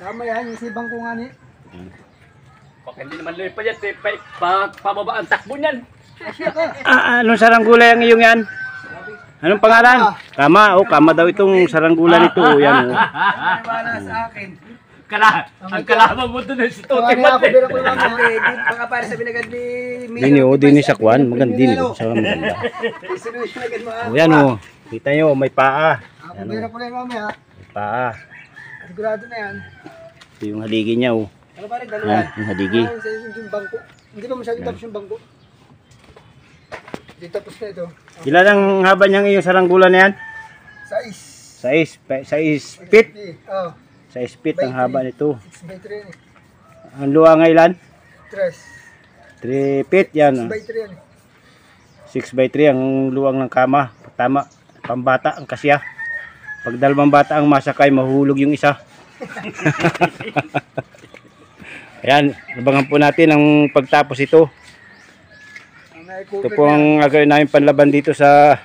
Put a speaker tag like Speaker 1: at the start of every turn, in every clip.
Speaker 1: Tama yan, yung sibang ko nga ni.
Speaker 2: Baka hindi naman lupa yan, pababa ang takbo niyan.
Speaker 3: Anong saranggula yung iyong yan? Anong pangalan? Kama, kama daw itong saranggula nito. Yan,
Speaker 1: Wala sa akin.
Speaker 2: Ang kalaban mo doon si Tote
Speaker 1: Ako
Speaker 2: Mate.
Speaker 1: pero ko lang baka para sa binagad ni
Speaker 3: dini o, dini sa kwan. Maganda dini. Sa maganda. O yan o. Kita nyo, may paa.
Speaker 1: Ako pero ko lang mamaya.
Speaker 3: May paa.
Speaker 1: Sigurado na yan.
Speaker 3: Ito yung haligi niya o.
Speaker 1: Ano ba rin,
Speaker 3: Yan,
Speaker 1: dalawa?
Speaker 3: yung haligi.
Speaker 1: Yung bangko. Hindi ba masyadong tapos yung bangko? Hindi tapos na ito.
Speaker 3: Ilan ang haba niyang iyong saranggula na yan?
Speaker 1: Sais.
Speaker 3: 6 feet.
Speaker 1: Oh,
Speaker 3: 6 feet ang haba nito.
Speaker 1: 6 by 3 yan eh.
Speaker 3: Ang luwa nga ilan?
Speaker 1: 3.
Speaker 3: 3 feet yan.
Speaker 1: 6 by 3 yan eh.
Speaker 3: 6 by 3 ang luwang ng kama. Tama. Pambata ang kasya. Pag dalawang bata ang masakay, mahulog yung isa. Ayan, abangan po natin ang pagtapos ito. Ito po ang gagawin namin panlaban dito sa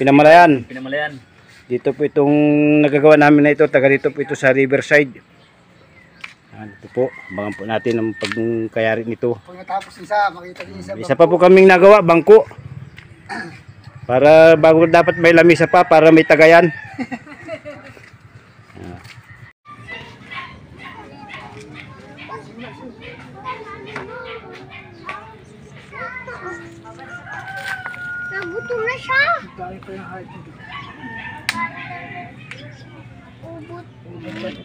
Speaker 3: Pinamalayan. Dito po itong nagagawa namin na ito. Taga dito po ito sa Riverside. Ayan, ito po. Abangan po natin ang pagkayari nito.
Speaker 1: Pag natapos isa, makita niyo isa.
Speaker 3: Isa pa po kaming nagawa, bangko. Para bago dapat may lamisa pa para may tagayan.
Speaker 4: Nagutom na siya.
Speaker 1: Tayo pa yung height dito.
Speaker 4: Ubod. Ubod.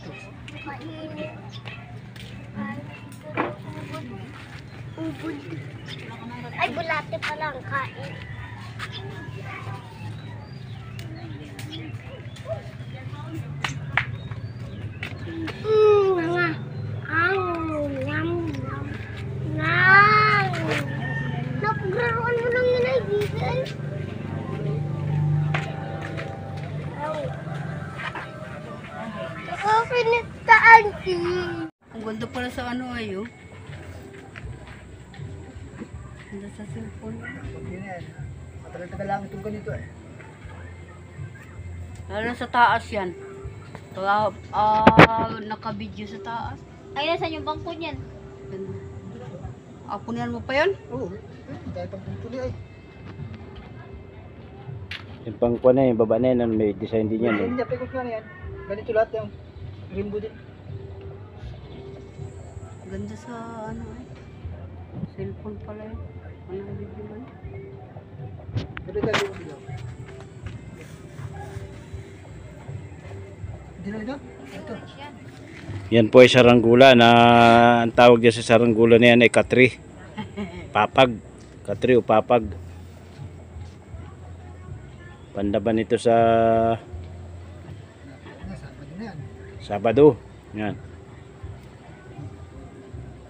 Speaker 4: Ay, bulate pala ang kain. Nga. Ngam. Napagraruan mo lang yun ay Diesel. Kapinis ka, auntie.
Speaker 5: Ang ganda pala sa ano ayo. Ganda sa cellphone.
Speaker 1: Yun yan. Matagal-tagal lang itong ganito eh.
Speaker 5: Lalo sa taas yan. Kaya naka-video sa taas.
Speaker 4: Ay, nasan yung bangko niyan?
Speaker 5: Ganda. Apunian mo pa yun?
Speaker 1: Oo. Dahil pang putuli ay.
Speaker 3: Yung pangkuan na yung baba na yan, may design din yan.
Speaker 1: Hindi, pekot nga na yan. Ganito lahat yung rimbo din.
Speaker 5: Ganda sa ano eh. Cellphone pala yun. Ano video man?
Speaker 1: Pero tayo yung video. Hindi na ito? Ito.
Speaker 3: Yan po ay saranggula na ang tawag niya sa saranggula na yan ay katri. Papag. Katri o papag. Pandaban ito sa
Speaker 1: Sabado na yan.
Speaker 3: Sabado. Yan.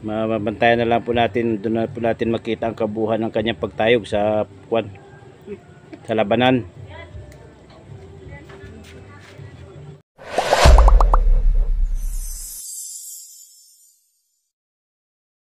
Speaker 3: Mabantayan na lang po natin, doon na po natin makita ang kabuhan ng kanyang pagtayog sa kwan, sa labanan.